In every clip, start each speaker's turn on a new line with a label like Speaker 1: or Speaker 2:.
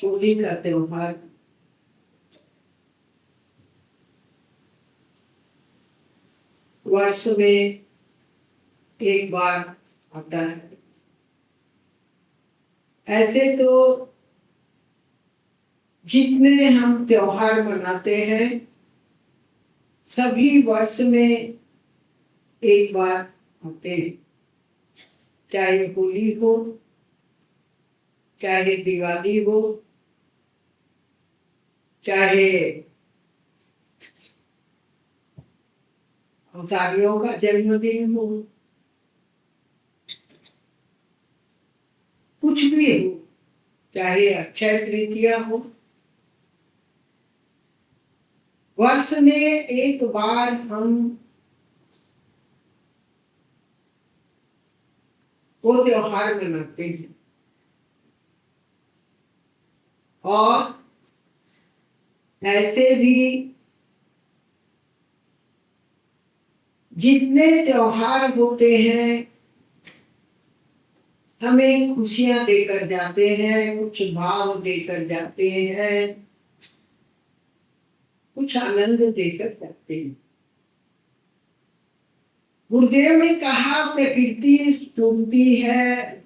Speaker 1: होली का त्योहार वर्ष में एक बार आता है। ऐसे तो जितने हम त्योहार मनाते हैं सभी वर्ष में एक बार आते हैं, चाहे होली हो, चाहे दिवाली हो, चाहे अवतारियों का जन्मदिन हो, कुछ भी हो, चाहे अक्षय तृतीया हो, वर्ष में एक बार हम वो त्योहार मनाते हैं। और ऐसे भी जितने त्योहार होते हैं हमें खुशियां देकर जाते हैं, कुछ भाव देकर जाते हैं, कुछ आनंद देकर जाते हैं। गुरुदेव ने कहा प्रकृति स्फूर्ति है,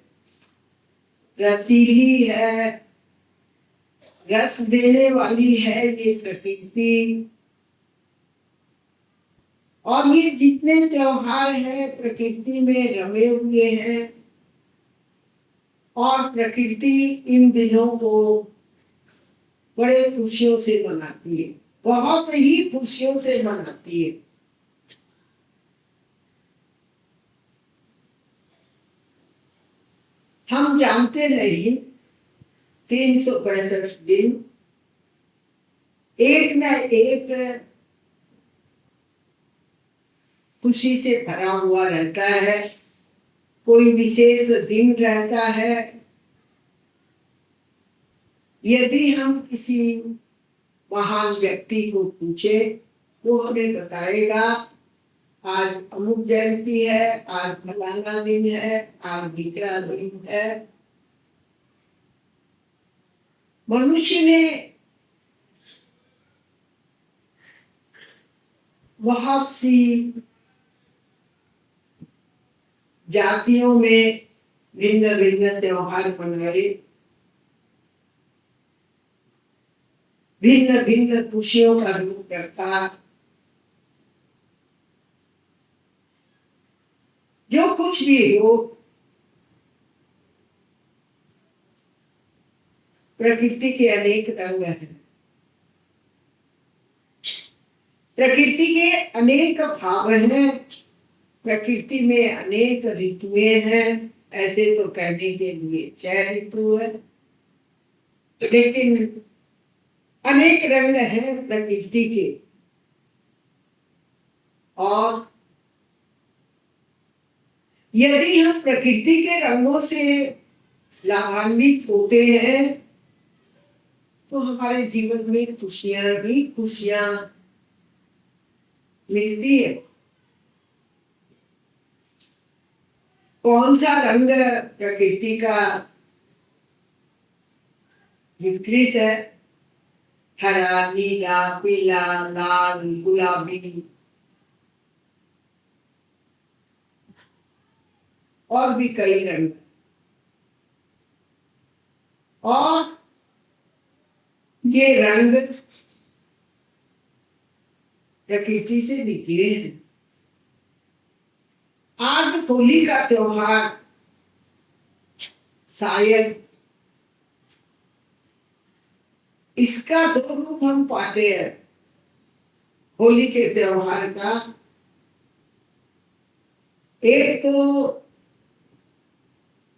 Speaker 1: रसीली है, रस देने वाली है ये प्रकृति। और ये जितने त्योहार हैं प्रकृति में रमे हुए हैं और प्रकृति इन दिनों को बड़े खुशियों से मनाती है, बहुत ही खुशियों से मनाती है। हम जानते नहीं 365 दिन एक न एक खुशी से भरा हुआ रहता है, कोई विशेष दिन रहता है। यदि हम किसी महान व्यक्ति को पूछे वो हमें बताएगा आज अमुक जयंती है, आज फलाना दिन है, आज ढिकरा दिन है। मनुष्य ने बहुत सी जातियों में भिन्न भिन्न त्योहार मनाए, भिन्न भिन्न खुशियों का रूप रखा। जो कुछ भी हो प्रकृति के अनेक रंग हैं, प्रकृति के अनेक भाव हैं, प्रकृति में अनेक ऋतुएं हैं। ऐसे तो कहने के लिए 6 ऋतु है, लेकिन अनेक रंग हैं प्रकृति के। और यदि हम प्रकृति के रंगों से लाभान्वित होते हैं तो हमारे जीवन में खुशियां ही खुशियां मिलती है। कौन सा रंग प्रकृति का विपरीत है? हरा, नीला, पीला, लाल, गुलाबी और भी कई रंग। और ये रंग प्रकृति से निकले हैं। आज होली का त्योहार शायद इसका 2 रूप हम पाते हैं होली के त्योहार का। एक तो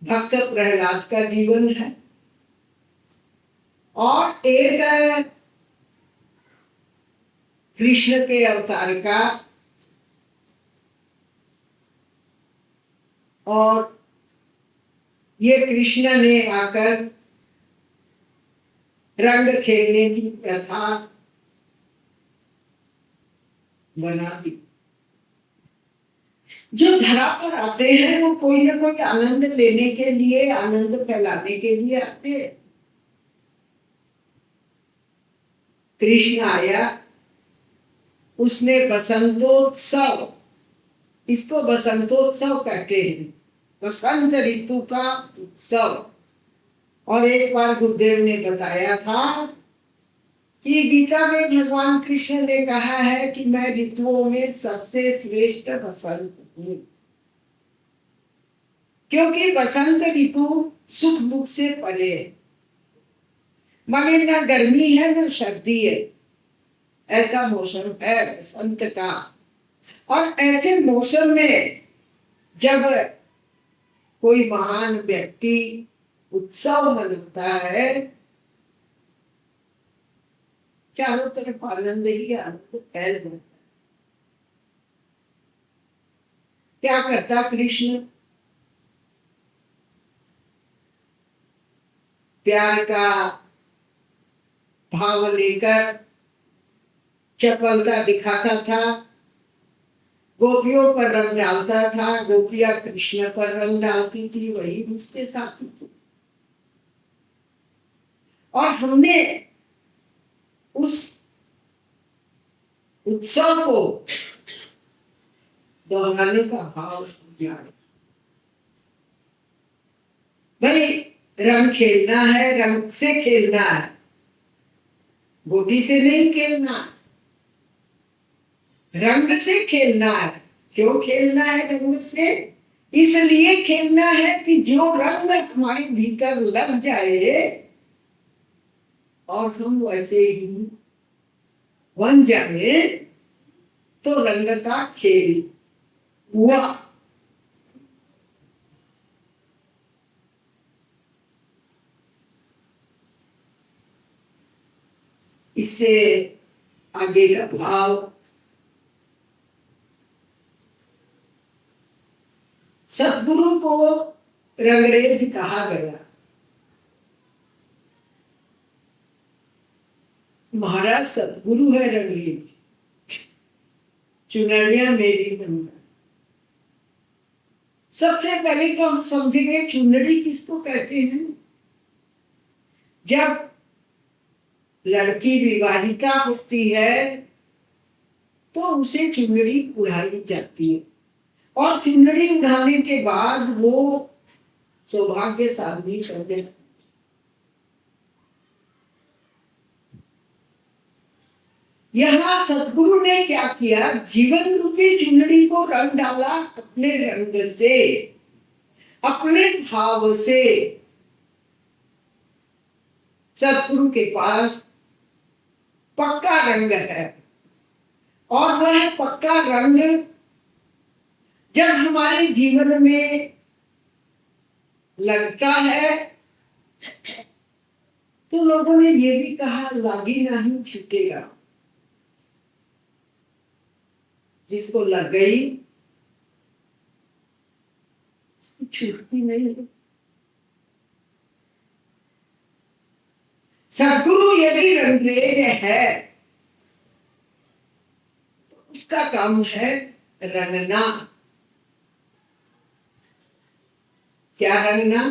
Speaker 1: भक्त प्रहलाद का जीवन है और एक कृष्ण के अवतार का। और ये कृष्ण ने आकर रंग खेलने की प्रथा बना दी। जो धरा पर आते हैं वो कोई ना कोई आनंद लेने के लिए, आनंद फैलाने के लिए आते हैं। कृष्ण आया, उसने बसंतोत्सव, इसको बसंतोत्सव कहते हैं, बसंत ऋतु का उत्सव। और एक बार गुरुदेव ने बताया था कि गीता में भगवान कृष्ण ने कहा है कि मैं ऋतुओं में सबसे श्रेष्ठ बसंत हूं, क्योंकि बसंत ऋतु सुख दुख से परे है, मगर ना गर्मी है ना सर्दी है, ऐसा मौसम है बसंत का। और ऐसे मौसम में जब कोई महान व्यक्ति उत्सव मनाता है, चारों तरफ आनंद ही आनंद फैल जाता है। क्या करता कृष्ण? प्यार का भाव लेकर चपलता दिखाता था, गोपियों पर रंग डालता था, गोपियां कृष्ण पर रंग डालती थी, वही उसके साथी थी। और हमने उस उत्सव को दोहराने का भाव किया। भाई रंग खेलना है, रंग से खेलना है, गोटी से नहीं खेलना, रंग से खेलना है। क्यों खेलना है रंग से? इसलिए खेलना है कि जो रंग हमारे भीतर लग जाए और हम वैसे ही बन जाए तो रंग का खेल हुआ। इससे आगे का भाव, सतगुरु को रंगरेज कहा गया। महाराज सतगुरु है रंगरेज, चुनरिया मेरी बनना। सबसे पहले तो हम समझेंगे चुनरी किसको कहते हैं। जब लड़की विवाहिता होती है तो उसे चुनरी उड़ाई जाती है, और चुनरी उड़ाने के बाद वो सौभाग्यशाली समझे। यहाँ सतगुरु ने क्या किया? जीवन रूपी चुनरी को रंग डाला अपने रंग से, अपने भाव से। सतगुरु के पास पक्का रंग है, और वह पक्का रंग जब हमारे जीवन में लगता है तो लोगों ने ये भी कहा, लागी नहीं छूटेगा। जिसको लग गई छूटती नहीं। सतगुरु यदि रंगरेज है तो उसका काम है रंगना। क्या रंगना?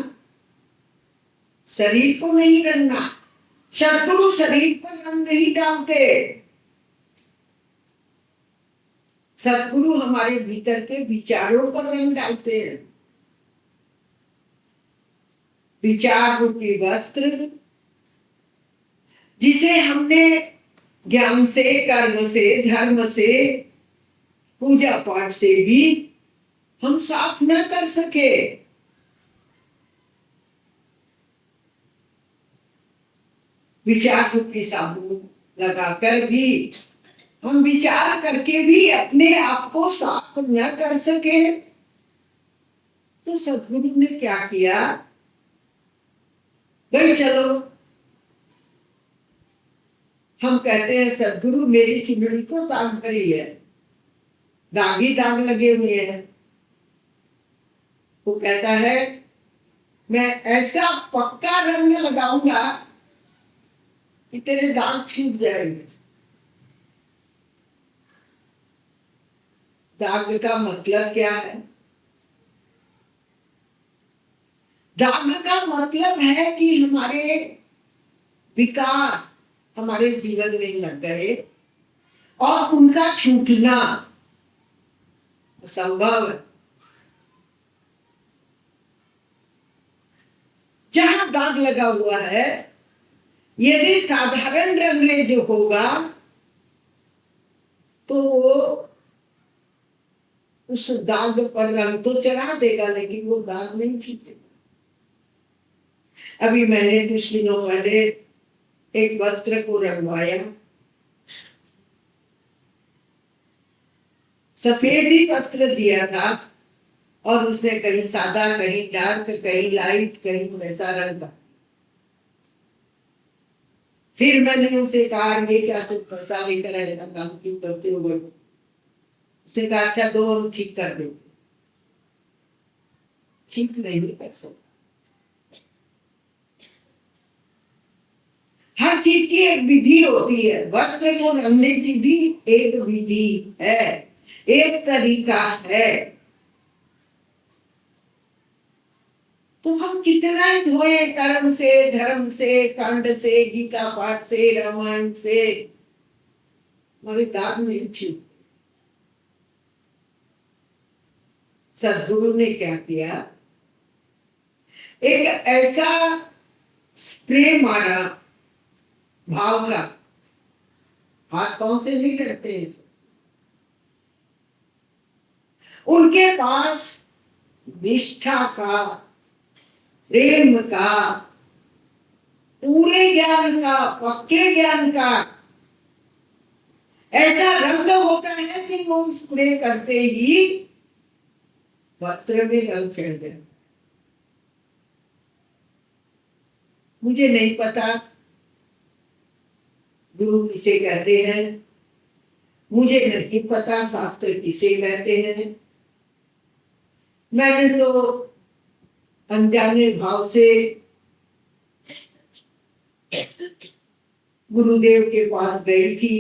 Speaker 1: शरीर को नहीं रंगना। सतगुरु शरीर पर रंग नहीं डालते। सतगुरु हमारे भीतर के विचारों पर रंग डालते हैं। विचार रूपी वस्त्र, जिसे हमने ज्ञान से, कर्म से, धर्म से, पूजा पाठ से भी हम साफ न कर सके। विचार रूपी साबुन लगाकर भी हम विचार करके भी अपने आप को साफ न कर सके, तो सतगुरु ने क्या किया? भाई चलो, हम कहते हैं सतगुरु मेरी चुनरी तो दाग भरी है, दाग ही दाग लगे हुए हैं। वो कहता है मैं ऐसा पक्का रंग लगाऊंगा कि तेरे दाग छूट जाएंगे। दाग का मतलब क्या है? दाग का मतलब है कि हमारे विकार, हमारे जीवन में लग गए और उनका छूटना संभव है। जहां दाग लगा हुआ है, यदि साधारण रंगरेज होगा तो वो उस दाग पर रंग तो चढ़ा देगा, लेकिन वो दाग नहीं छूटेगा। अभी मैंने कुछ दिनों पहले एक वस्त्र को रंगवाया, सफेद ही वस्त्र दिया था और उसने कहीं सादा, कहीं डार्क, कहीं लाइट, कहीं वैसा रंग था। फिर मैंने उसे कहा, ये क्या तुम पैसा लेकर ऐसा काम क्यों करते हो? उसने कहा, अच्छा दो हम ठीक कर देते। ठीक नहीं कर सकता। हर चीज की एक विधि होती है, वस्त्र को रंगने की भी एक विधि है, एक तरीका है। तो हम कितना ही धोए, कर्म से, धर्म से, कांड से, गीता पाठ से, रामायण से, हमारे दाग नहीं छूटे। सदगुरु ने क्या किया, एक ऐसा स्प्रे मारा भाव का, हाथ पांव से नहीं करते हैं। उनके पास निष्ठा का, प्रेम का, पूरे ज्ञान का, पक्के ज्ञान का ऐसा रंग होता है कि वो स्प्रे करते ही वस्त्र में रंग चढ़ जाए। मुझे नहीं पता गुरु किसे कहते हैं, मुझे नहीं पता शास्त्र किसे कहते हैं। मैंने तो अनजाने भाव से गुरुदेव के पास गई थी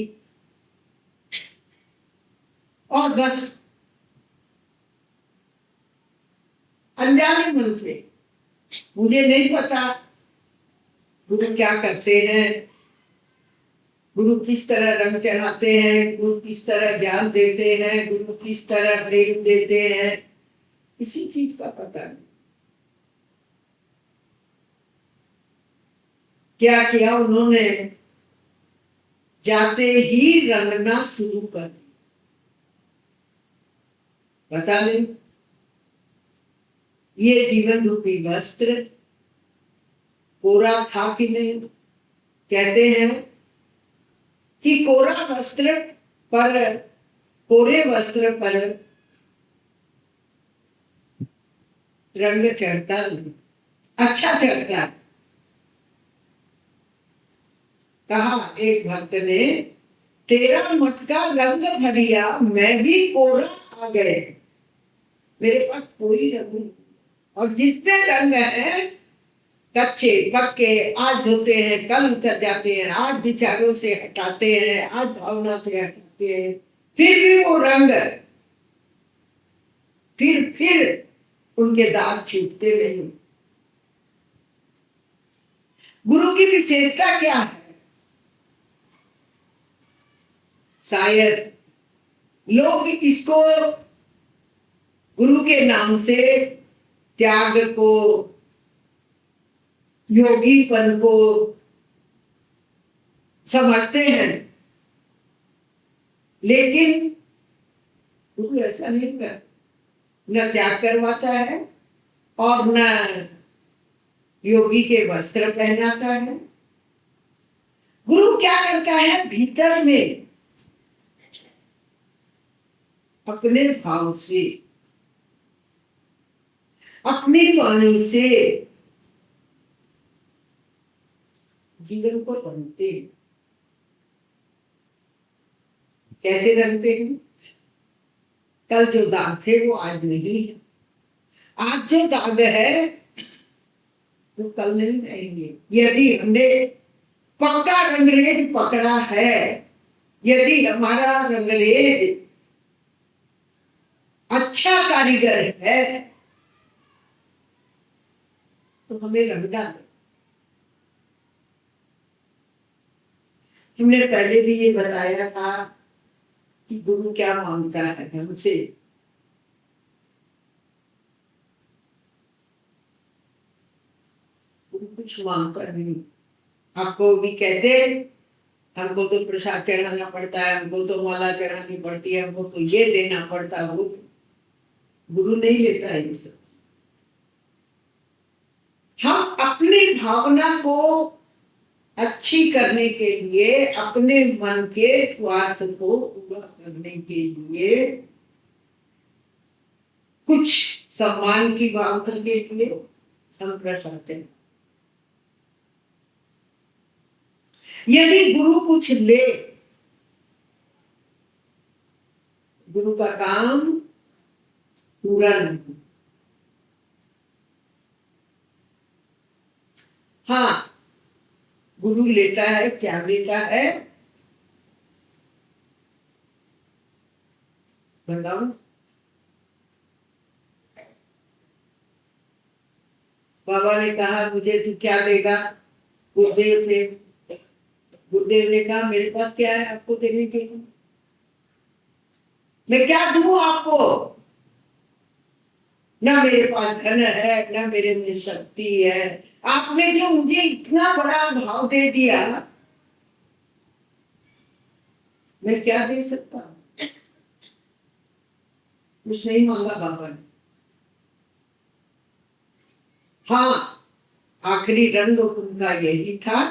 Speaker 1: और बस अनजाने मन से, मुझे नहीं पता गुरु क्या करते हैं, गुरु किस तरह रंग चढ़ाते हैं, गुरु किस तरह ज्ञान देते हैं, गुरु किस तरह प्रेम देते हैं, किसी चीज का पता नहीं। क्या किया उन्होंने, जाते ही रंगना शुरू कर दिया। पता नहीं ये जीवन रूपी वस्त्र कोरा था कि नहीं। कहते हैं कि कोरा वस्त्र पर, कोरे वस्त्र पर रंग चढ़ता नहीं, अच्छा चढ़ता। कहा एक भक्त ने, तेरा मटका रंग भरिया, मैं भी कोरा आ गए, मेरे पास कोई रंग नहीं। और जितने रंग हैं, कच्चे पक्के, आज धोते हैं कल उतर जाते हैं, आज विचारों से हटाते हैं, आज भावना से हटाते हैं, फिर भी वो रंग, फिर उनके दाग छूटते नहीं। गुरु की विशेषता क्या है? शायद लोग इसको गुरु के नाम से त्याग को, योगीपन को समझते हैं, लेकिन गुरु ऐसा नहीं करता, न त्याग करवाता है और न योगी के वस्त्र पहनाता है। गुरु क्या करता है, भीतर में अपने भाव से, अपनी वाणी से जीवन को रंगते हैं। कैसे रंगते हैं? कल जो दाग थे वो आज नहीं है, आज जो दाग है वो कल नहीं रहेंगे। यदि हमने पक्का रंगरेज पकड़ा है, यदि हमारा रंगरेज अच्छा कारीगर है, तो हमें रंगना है। हमने पहले भी ये बताया था कि गुरु क्या मांगता है हमसे। गुरु कुछ मांगता नहीं। आपको भी कैसे, हमको तो प्रसाद चढ़ाना पड़ता है, हमको तो माला चढ़ानी पड़ती है, हमको तो ये देना पड़ता है, वो गुरु नहीं लेता है ये सब। हम अपनी भावना को अच्छी करने के लिए, अपने मन के स्वार्थ को पूरा करने के लिए, कुछ सम्मान की भावना के लिए हम प्रसाद हैं। यदि गुरु कुछ ले, गुरु का काम पूरा नहीं। हाँ, गुरु लेता है, क्या लेता है बताओ। बाबा ने कहा मुझे तू क्या देगा गुरुदेव से। गुरुदेव ने कहा मेरे पास क्या है आपको देने के लिए, मैं क्या दूं आपको। ना मेरे पास धन है, ना मेरे में शक्ति है। आपने जो मुझे इतना बड़ा भाव दे दिया, मैं क्या दे सकता। कुछ नहीं मांगा बाबा ने। हाँ, आखिरी रंग उनका यही था,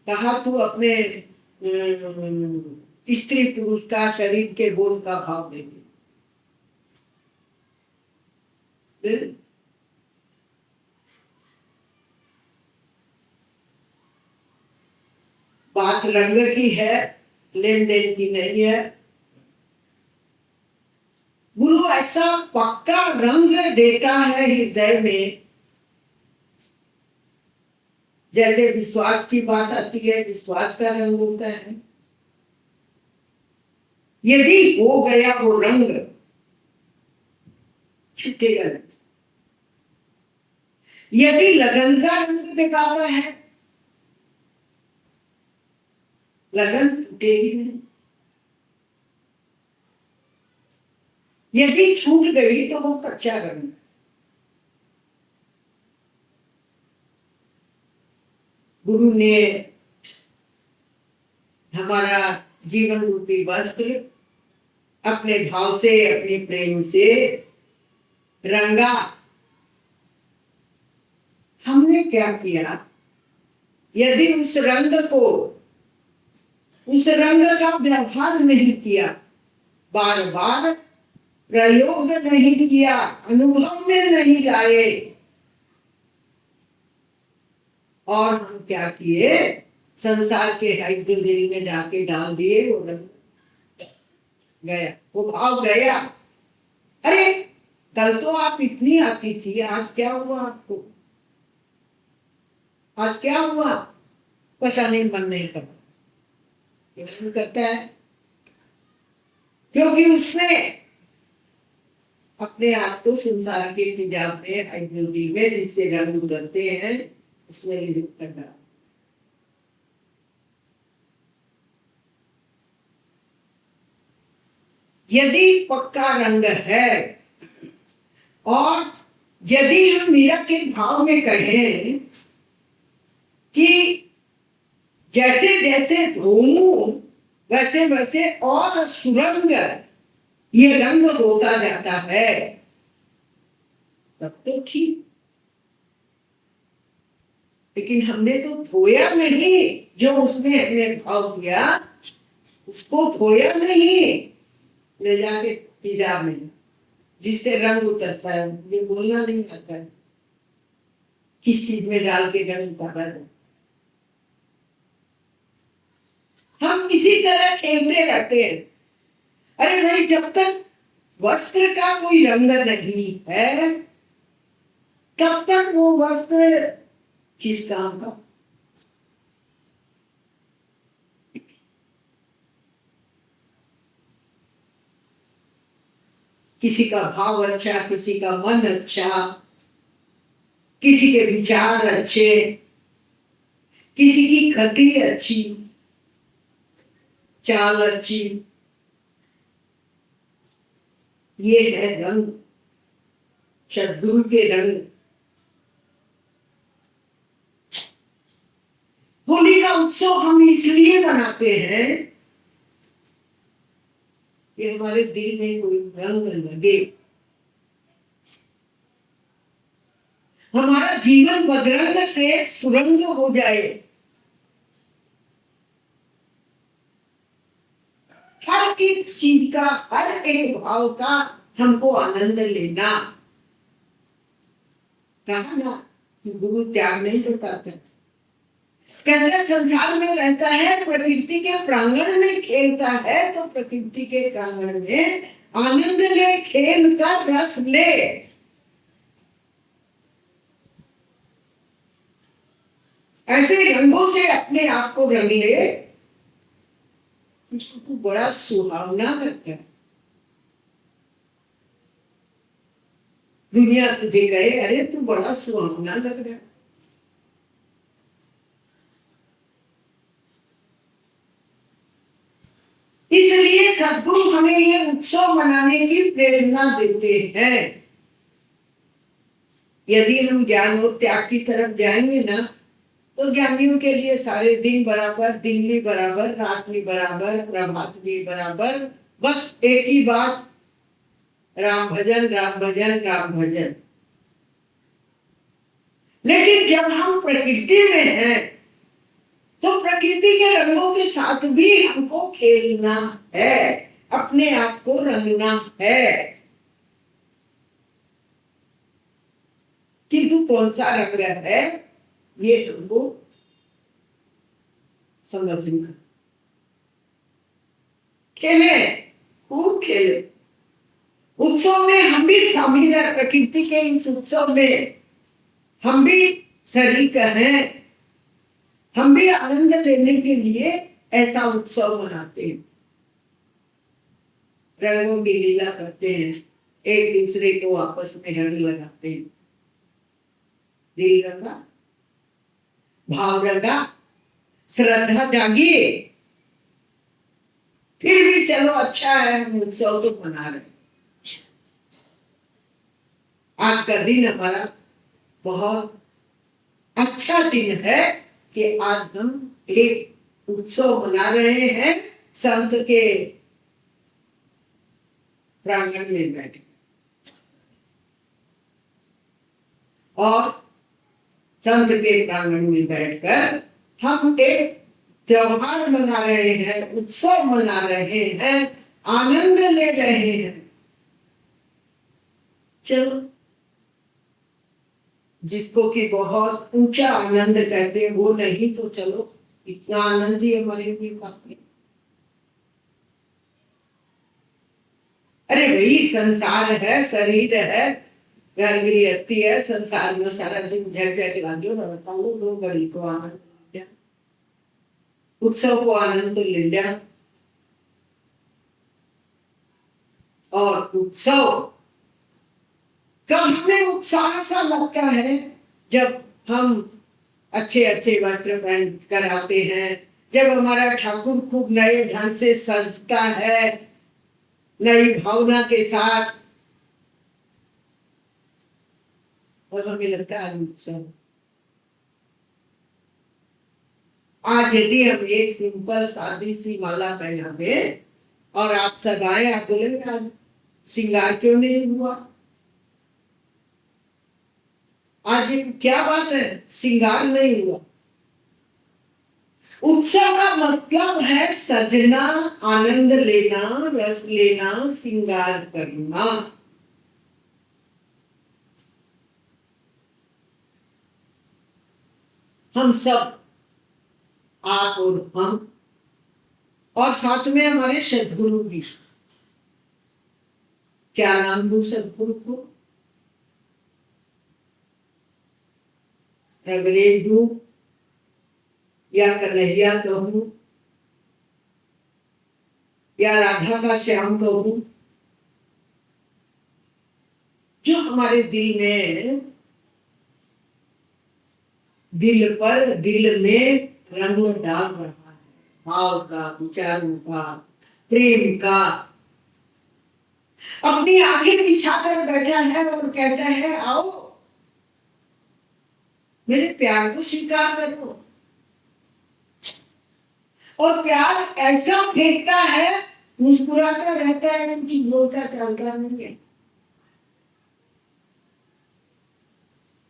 Speaker 1: कहा तू अपने स्त्री पुरुष का, शरीर के बोध का भाव दे। बात रंग की है, लेन देन की नहीं है। गुरु ऐसा पक्का रंग देता है हृदय में, जैसे विश्वास की बात आती है, विश्वास का रंग होता है। यदि हो गया वो रंग, छूटेगा नहीं। यदि लगन का रंग दिखाता है, लगन टूटेगी नहीं। यदि छूट गई तो वो कच्चा रंग। गुरु ने हमारा जीवन रूपी वस्त्र अपने भाव से, अपने प्रेम से रंगा। हमने क्या किया, यदि उस रंग को, उस रंग का व्यवहार नहीं किया, बार बार प्रयोग नहीं किया, अनुभव में नहीं लाए, और हम क्या किए, संसार के हाइड्रोजन में जाके डाल दिए, वो रंग गया, वो भाव गया। अरे कल तो आप इतनी आती थी, आज क्या हुआ आपको, आज क्या हुआ, पता नहीं, मन नहीं करता। क्यों करता है, क्योंकि उसने अपने आप को संसार के तेजाब में, हाइड्रोजन में जिससे रंग उतरते हैं, उसमें लिप्त कर डाला। यदि पक्का रंग है, और यदि हम मीरा के भाव में कहें कि जैसे जैसे धोऊं वैसे वैसे और सुरंग ये रंग होता जाता है, तब तो ठीक। लेकिन हमने तो धोया नहीं, जो उसने हमें भाव किया उसको धोया नहीं, ले जाके तेजाब में जिससे रंग उतरता है। ये बोलना नहीं आता है किस चीज में डाल के रंग उतारा जाए। हम इसी तरह खेलते रहते हैं। अरे भाई, जब तक वस्त्र का कोई रंग नहीं है, तब तक वो वस्त्र किस काम का। किसी का भाव अच्छा, किसी का मन अच्छा, किसी के विचार अच्छे, किसी की गति अच्छी, चाल अच्छी, ये है रंग, सद्गुरु के रंग। होली का उत्सव हम इसलिए मनाते हैं कि हमारे दिल में कोई रंग लगे, हमारा जीवन बदरंग से सुरंग हो जाए, हर एक चीज का, हर एक भाव का हमको आनंद लेना। कहा ना कि गुरु त्याग नहीं करता था, कहते संसार में रहता है, प्रकृति के प्रांगण में खेलता है, तो प्रकृति के प्रांगण में आनंद ले, खेल का रस ले। ऐसे रंगों से अपने आप को रंग ले, उसको बड़ा सुहावना लगता है। दुनिया तुझे कहे अरे तू बड़ा सुहावना लग रहा है, इसलिए सद्गुरु हमें ये उत्सव मनाने की प्रेरणा देते हैं। यदि हम ज्ञान और त्याग की तरफ जाएंगे ना, तो ज्ञानियों के लिए सारे दिन बराबर, दिन भी बराबर, रात भी बराबर, प्रभात भी बराबर, बस एक ही बात, राम भजन राम भजन राम भजन। लेकिन जब हम प्रकृति में हैं, तो प्रकृति के रंगों के साथ भी हमको खेलना है, अपने आप को रंगना है। किंतु कौन सा रंग है ये हमको समझना। खेले, खूब खेले, उत्सव में हम भी शामिल है, प्रकृति के इस उत्सव में हम भी शरीक हैं, हम भी आनंद लेने के लिए ऐसा उत्सव मनाते हैं, रंगों की लीला करते हैं, एक दूसरे को आपस में रंग लगाते हैं। दिल रंगा, भाव रंगा, श्रद्धा जागी, फिर भी चलो अच्छा है, हम उत्सव तो मना रहे। आज का दिन हमारा बहुत अच्छा दिन है कि आज हम एक उत्सव मना रहे हैं, संत के प्रांगण में बैठे और संत के प्रांगण में बैठकर हम एक त्योहार मना रहे हैं, उत्सव मना रहे हैं, आनंद ले रहे हैं। चलो, जिसको कि बहुत ऊंचा आनंद कहते हैं वो नहीं, तो चलो इतना आनंद ही हमारे लिए काफी। अरे भाई, संसार है, शरीर है, घर गृहस्थी है, संसार में सारा दिन झक झक लागे रहता हूँ, दो घड़ी को आनंद, उत्सव को आनंद तो ले लिया। और उत्सव कब हमें उत्साह सा लगता है, जब हम अच्छे अच्छे वस्त्र पहन कर आते हैं, जब हमारा ठाकुर खूब नए ढंग से सजता है, नई भावना के साथ, और हमें लगता है उत्सव। आज यदि हम एक सिंपल सादी सी माला पहना दे और आप सब आए, आप बोलेंगे आज श्रृंगार क्यों नहीं हुआ, आज क्या बात है, श्रृंगार नहीं हुआ। उत्सव का मतलब है सजना, आनंद लेना, रस लेना, श्रृंगार करना। हम सब, आप और हम, और साथ में हमारे सद्गुरु भी। क्या नाम दूं सद्गुरु को? रंगरेज दूं या कन्हैया कहूं या राधा का श्याम कहूं, जो हमारे दिल में, दिल पर, दिल में रंग डाल रहा है। भाव का, विचारों का, प्रेम का अपनी आंखें बिछाकर बैठा है और कहता है आओ मेरे प्यार को स्वीकार करो। और प्यार ऐसा फेंकता है, मुस्कुराता रहता है, कुछ बोलता चलता नहीं है।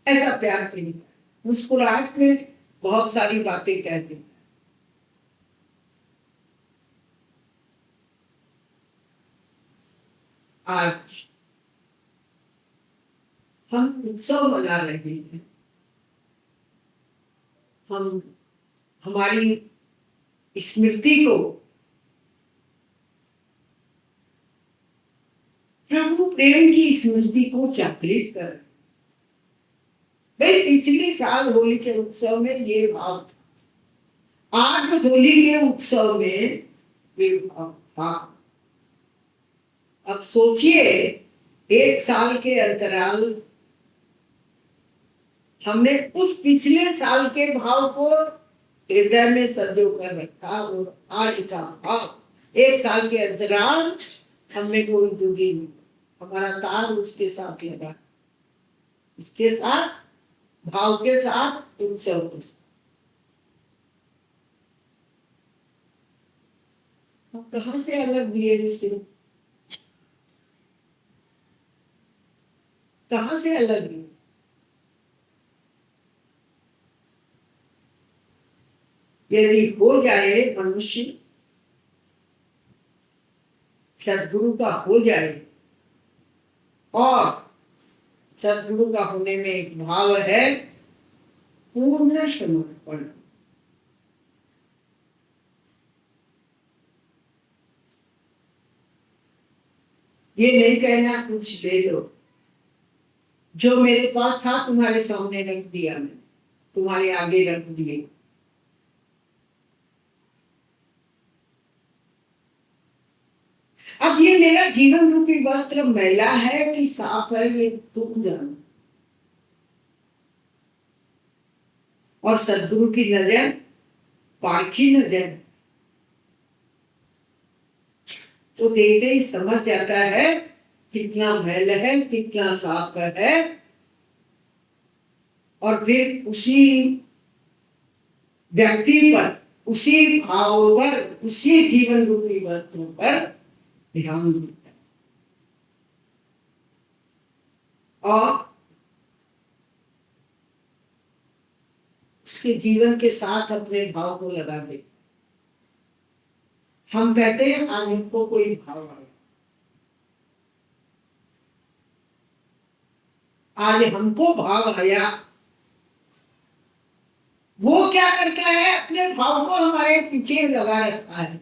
Speaker 1: ऐसा प्यार फेंकता है, मुस्कुराहट में बहुत सारी बातें कहते हैं। आज हम उत्सव मना रहे हैं। हम हमारी स्मृति को प्रभु प्रेम की स्मृति को जागृत कर। भाई पिछले साल होली के उत्सव में ये भाव था, आज होली के उत्सव में ये भाव था। अब सोचिए, एक साल के अंतराल हमने उस पिछले साल के भाव को हृदय में संजो कर रखा और आज का भाव एक साल के अंतराल हमें कोई दूरी नहीं, हमारा तार उसके साथ लगा, इसके साथ भाव के साथ उत्सव के साथ। कहां से अलग हुए इससे, कहां से अलग हुए? यदि हो जाए मनुष्य सदगुरु का हो जाए, और सदगुरु का होने में एक भाव है पूर्ण समर्पण। ये नहीं कहना कुछ ले लो, जो मेरे पास था तुम्हारे सामने रख दिया, मैं तुम्हारे आगे रख दिए। अब ये मेरा जीवन रूपी वस्त्र मैला है कि साफ है, ये तुम जानो। और सदगुरु की नजर पारखी नजर, तो देखते ही समझ जाता है कितना मैल है, कितना साफ है। और फिर उसी व्यक्ति पर, उसी भाव पर, उसी जीवन रूपी वस्तु पर ध्यान देता है और उसके जीवन के साथ अपने भाव को लगा देता। हम कहते हैं आज हमको कोई भाव आया, आज हमको भाव आया। वो क्या करता है, अपने भाव को हमारे पीछे लगा रखा है।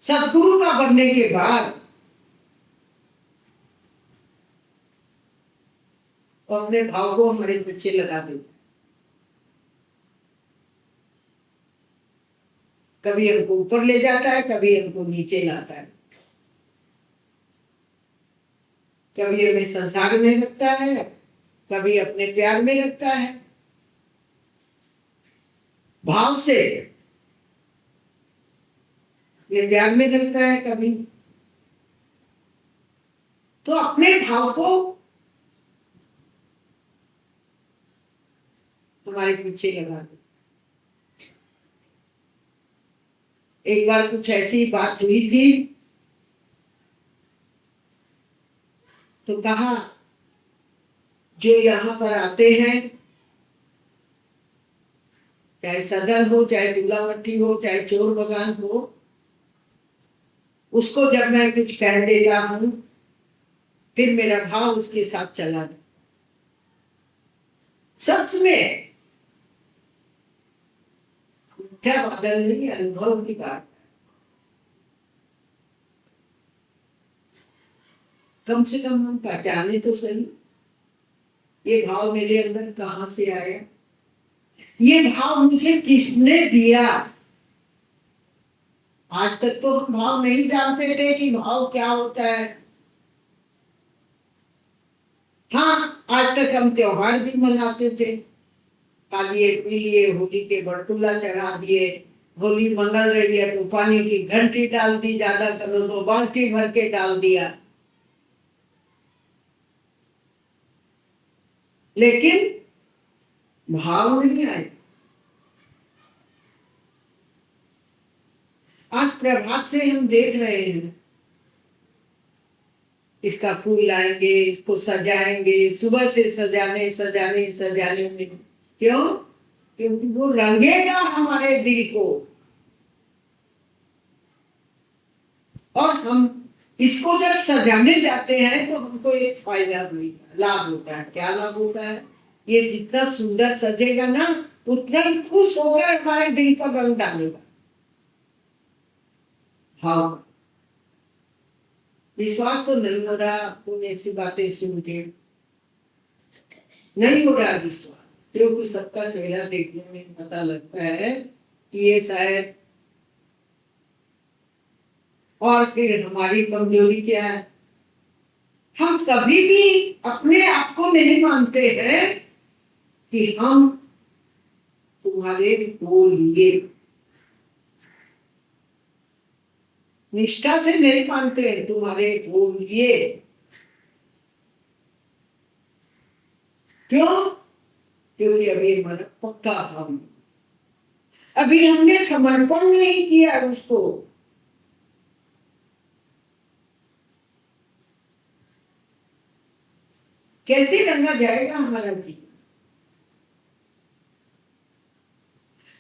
Speaker 1: सदगुरु का बनने के बाद वो अपने भाव को हमारे पीछे लगा देता। कभी हमको ऊपर ले जाता है, कभी हमको नीचे लाता है, कभी हमें संसार में रखता है, कभी अपने प्यार में रखता है। भाव से ये प्यार में रखता है कभी, तो अपने भाव को हमारे पीछे लगा दो। एक बार कुछ ऐसी बात हुई थी, तो कहा जो यहाँ पर आते हैं, चाहे सदर हो, चाहे दूल्हा-भट्टी हो, चाहे चोर बगान हो, उसको जब मैं कुछ कह देता हूं, फिर मेरा भाव उसके साथ चला। सच में क्या बादल नहीं, अनुभव की बात। कम से कम हम पहचाने तो सही, ये भाव मेरे अंदर कहां से आया, ये भाव मुझे किसने दिया। आज तक तो हम भाव नहीं जानते थे कि भाव क्या होता है। हाँ, आज तक हम त्योहार भी मनाते थे, खा लिए पी लिए, होली के बरतुला चढ़ा दिए, होली मंगल रही है तो पानी की घंटी डाल दी, ज्यादा करो तो बाल्टी भर के डाल दिया, लेकिन भाव नहीं आए। आज प्रभात से हम देख रहे हैं, इसका फूल लाएंगे, इसको सजाएंगे, सुबह से सजाने सजाने सजाने में, क्यों? क्योंकि वो रंगेगा हमारे दिल को, और हम इसको जब सजाने जाते हैं तो हमको एक फायदा मिलता, लाभ होता है। क्या लाभ होता है? ये जितना सुंदर सजेगा ना, उतना ही खुश होकर हमारे दिल पर रंग डालेगा। हाँ, विश्वास तो नहीं हो रहा आपको ऐसी बातें सुन के, नहीं हो रहा विश्वास, क्योंकि सबका चेहरा देखने में पता लगता है कि ये शायद, और फिर हमारी कमजोरी क्या है? हम कभी भी अपने आप को नहीं मानते हैं कि हम तुम्हारे लिए निष्ठा से नहीं मानते हैं, तुम्हारे लिए। क्यों? क्योंकि अभी हमारा पक्का हम, अभी हमने समर्पण नहीं किया उसको। कैसे रंगा जाएगा हमारा जीवन?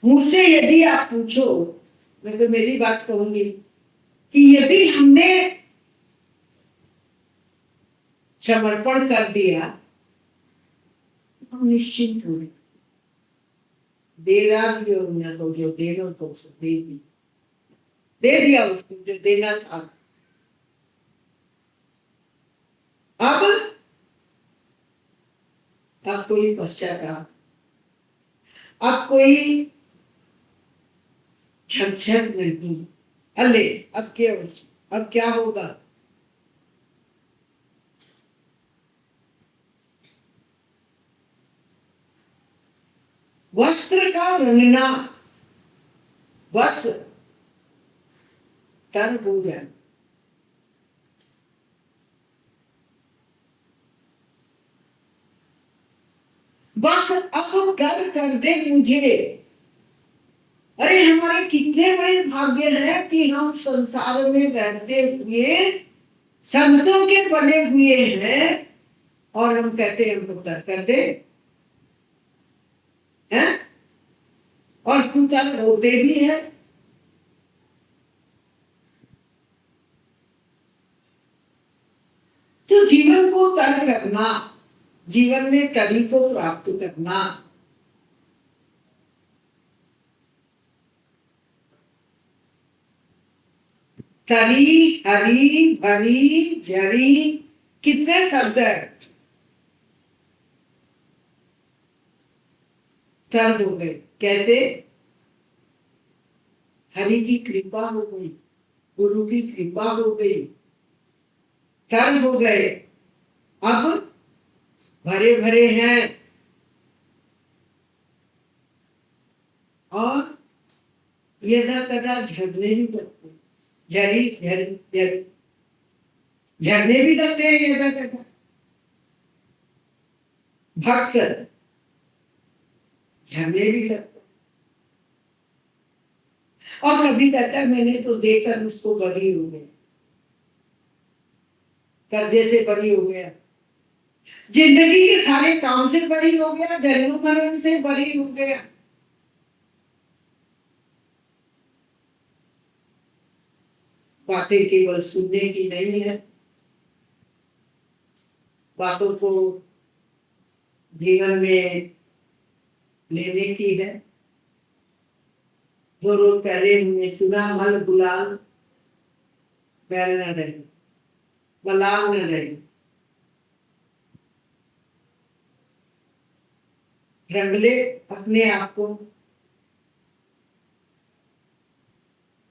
Speaker 1: मुझसे यदि आप पूछो, मैं तो मेरी बात कहूंगी कि यदि हमने समर्पण कर दिया, हम निश्चिंत हो, देना भी हो ना, तो जो देना तो दे दिया उसको जो देना था। अब कोई पश्चाताप, अब कोई झकझक नहीं, अले अब क्या होगा? वस्त्र का रंगना बस तर हो जाए, बस अब कर दे मुझे। अरे हमारे कितने बड़े भाग्य हैं कि हम संसार में रहते हुए संतों के बने हुए हैं, और हम कहते हैं हमको कर दे, हैं? और हम चाहे रोते भी हैं। तो जीवन को तर करना, जीवन में तरी को प्राप्त करना, तरी हरी भरी जड़ी, कितने शब्द है, तर हो गए। कैसे? हरि की कृपा हो गई, गुरु की कृपा हो गई, तर हो गए, अब भरे भरे हैं, और यदा कदा झरने भी लगते, झरी झरी झरी झरने भी लगते हैं यदा कदा। भक्त झरने भी लगते, और कभी कहता है मैंने तो देकर उसको बरी हो गया, कर्जे से बरी हो गया, जिंदगी के सारे काम से बरी हो गया, जन्म मरण से बरी हो गया। बातें केवल सुनने की नहीं है, बातों को जीवन में लेने की है। 2 रोज पहले हमने सुना, मल गुलाल बैल न रहे, मलाल न रहे, रंग ले अपने आप को।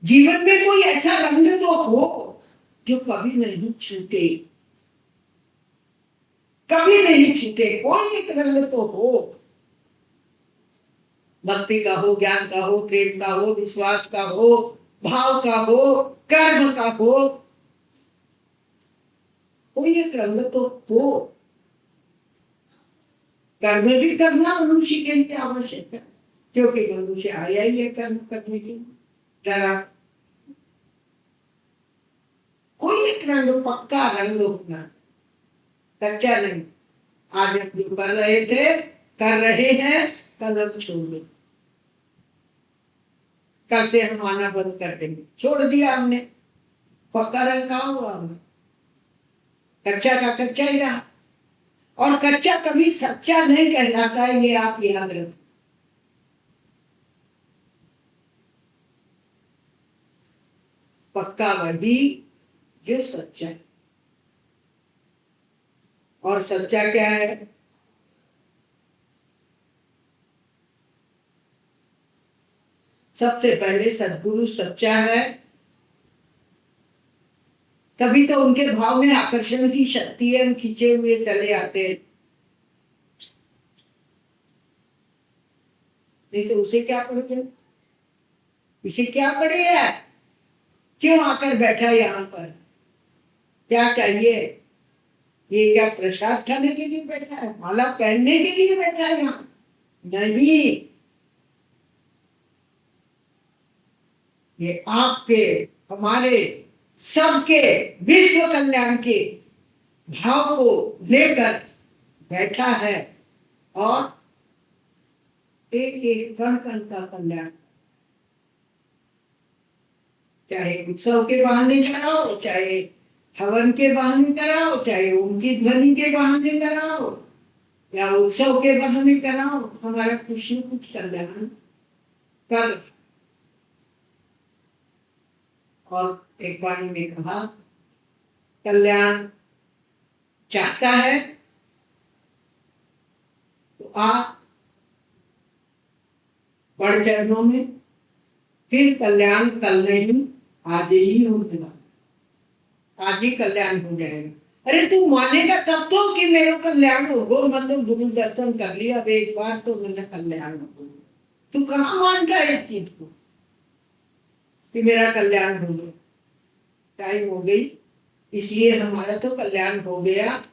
Speaker 1: जीवन में कोई ऐसा रंग तो हो जो कभी नहीं छूटे, कभी नहीं छूटे, कोई एक रंग तो हो। भक्ति का हो, ज्ञान का हो, प्रेम का हो, विश्वास का हो, भाव का हो, कर्म का हो, कोई एक रंग तो हो। कर्म भी करना मनुष्य के लिए आवश्यक है, क्योंकि मनुष्य आया ही है कर्म करने के लिए। जरा कोई एक रंग, पक्का रंग होना, कच्चा नहीं। आज हम जो कर रहे थे, कर रहे हैं, कल हम छोड़ देंगे, कल से हम आना बंद कर देंगे, छोड़ दिया हमने। पक्का रंग कहाँ हुआ हमने, कच्चा का कच्चा ही रहा। और कच्चा कभी सच्चा नहीं कहलाता, ये आप याद रखें। पक्का वही जो सच्चा है। और सच्चा क्या है? सबसे पहले सद्गुरु सच्चा है, तभी तो उनके भाव में आकर्षण की शक्ति है, हम खींचे हुए चले आते हैं। नहीं तो उसे क्या पड़े, इसे क्या पड़े है, क्यों आकर बैठा यहाँ पर, क्या चाहिए? ये क्या प्रसाद खाने के लिए बैठा है, माला पहनने के लिए बैठा है यहाँ? नहीं, ये आपके, हमारे, सबके विश्व कल्याण के भाव को लेकर बैठा है। और एक एक कण कण का कल्याण, चाहे उत्सव के बहाने कराओ, चाहे हवन के बहाने कराओ, चाहे उनकी ध्वनि के बहाने कराओ, या उत्सव के बहाने कराओ, हमारा कुछ न कुछ कल्याण कर। और एक वाणी में कहा, कल्याण चाहता है तो आप बड़ चरणों में, फिर कल्याण कल नहीं आज ही होगा, आज ही कल्याण हो जाएगा। अरे तू मानेगा तब तो कि मेरा कल्याण हो, मतलब गुरु दर्शन कर लिया अब एक बार तो मेरा कल्याण हो। तू कहाँ मानता है इस चीज को कि मेरा कल्याण हो गया? टाइम हो गई, इसलिए हमारा तो कल्याण हो गया।